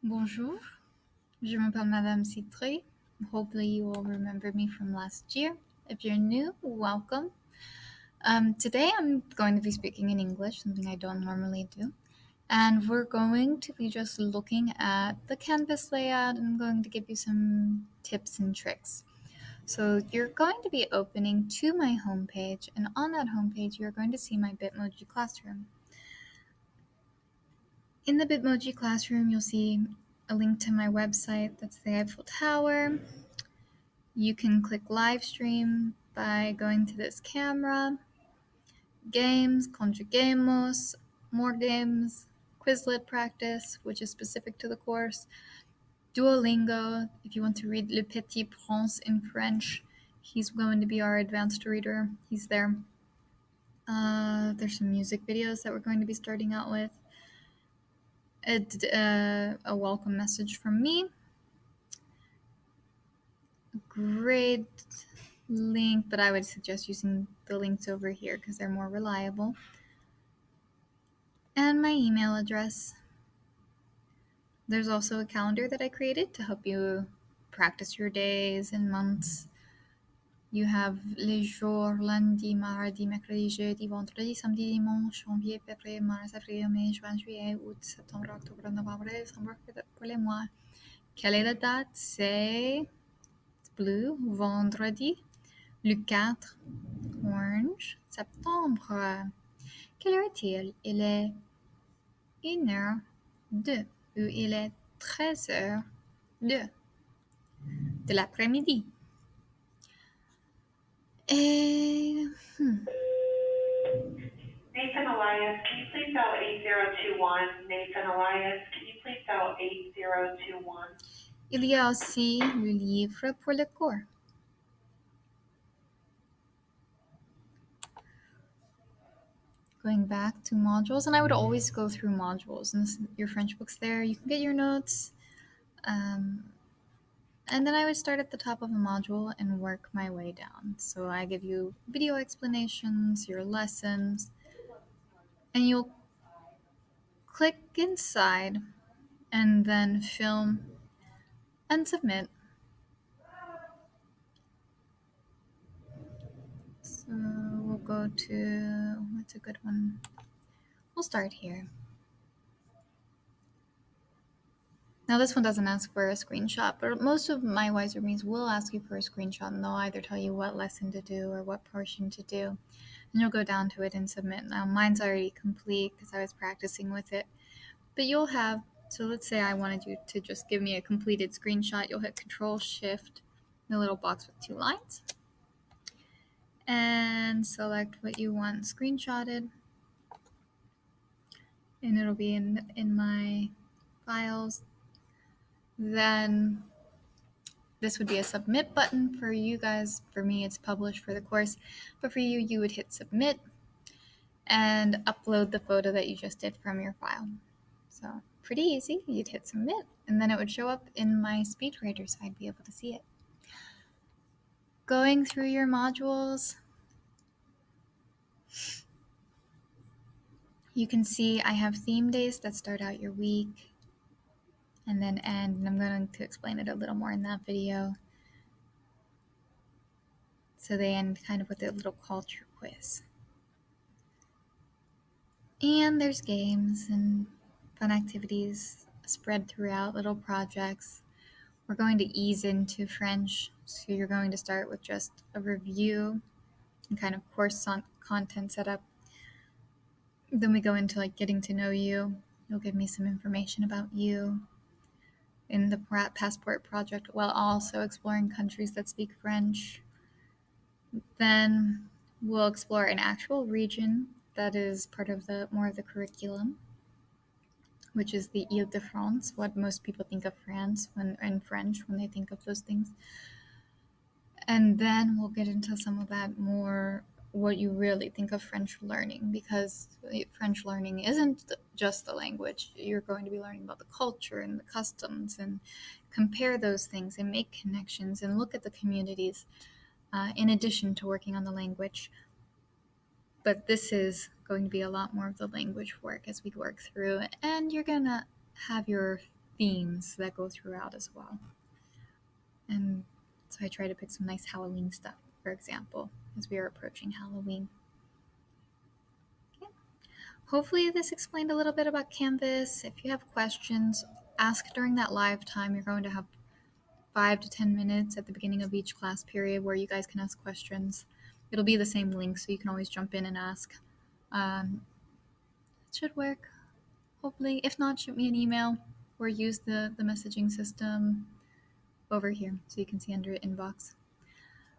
Bonjour, je m'appelle Madame Citré. Hopefully you will remember me from last year. If you're new, welcome. Today I'm going to be speaking in English, something I don't normally do. And we're going to be just looking at the Canvas layout, and I'm going to give you some tips and tricks. So you're going to be opening to my homepage, and on that homepage you're going to see my Bitmoji Classroom. In the Bitmoji Classroom, you'll see a link to my website. That's the Eiffel Tower. You can click live stream by going to this camera, games, conjuguemos, more games, Quizlet practice, which is specific to the course, Duolingo, if you want to read Le Petit Prince in French, he's going to be our advanced reader. He's there. There's some music videos that we're going to be starting out with. A welcome message from me. Great link, but I would suggest using the links over here because they're more reliable. And my email address. There's also a calendar that I created to help you practice your days and months. You have les jours lundi, mardi, mercredi, jeudi, vendredi, samedi, dimanche, janvier, février, mars, avril, mai, juin, juillet, août, septembre, octobre, novembre, décembre pour les mois. Quelle est la date? C'est bleu, vendredi. Le 4, orange, septembre. Quelle heure est-il? Il est 1h02 ou il est 13h02 de l'après-midi. Et Nathan Elias, can you please dial 8021? Nathan Elias, can you please dial 8021? il y a aussi le livre pour le cours. Going back to modules, and I would always go through modules. And your French book's there. You can get your notes. And then I would start at the top of a module and work my way down. So I give you video explanations, your lessons, and you'll click inside and then film and submit. So we'll go to, what's a good one? We'll start here. Now this one doesn't ask for a screenshot, but most of my Wiser Me's will ask you for a screenshot, and they'll either tell you what lesson to do or what portion to do. And you'll go down to it and submit. Now mine's already complete because I was practicing with it. But you'll have, so let's say I wanted you to just give me a completed screenshot. You'll hit Control-Shift, the little box with 2 lines, and select what you want screenshotted. And it'll be in my files. Then this would be a submit button for you guys. For me, it's publish for the course, but for you, you would hit submit and upload the photo that you just did from your file. So pretty easy. You'd hit submit, and then it would show up in my SpeechWriter, so I'd be able to see it. Going through your modules, you can see I have theme days that start out your week and then end, and I'm going to explain it a little more in that video. So they end kind of with a little culture quiz. And there's games and fun activities spread throughout, little projects. We're going to ease into French, so you're going to start with just a review and kind of course content setup. Then we go into like getting to know you. You'll give me some information about you in the passport project while also exploring countries that speak French. Then we'll explore an actual region that is part of the more of the curriculum, which is the Ile-de-France, what most people think of France when in French when they think of those things. And then we'll get into some of that more what you really think of French learning, because French learning isn't just the language. You're going to be learning about the culture and the customs and compare those things and make connections and look at the communities in addition to working on the language. But this is going to be a lot more of the language work as we work through, and you're going to have your themes that go throughout as well. And so I try to pick some nice Halloween stuff, for example, as we are approaching Halloween. Okay. Hopefully this explained a little bit about Canvas. If you have questions, ask during that live time. You're going to have 5 to 10 minutes at the beginning of each class period where you guys can ask questions. It'll be the same link, so you can always jump in and ask. It should work, hopefully. If not, shoot me an email or use the messaging system over here so you can see under inbox.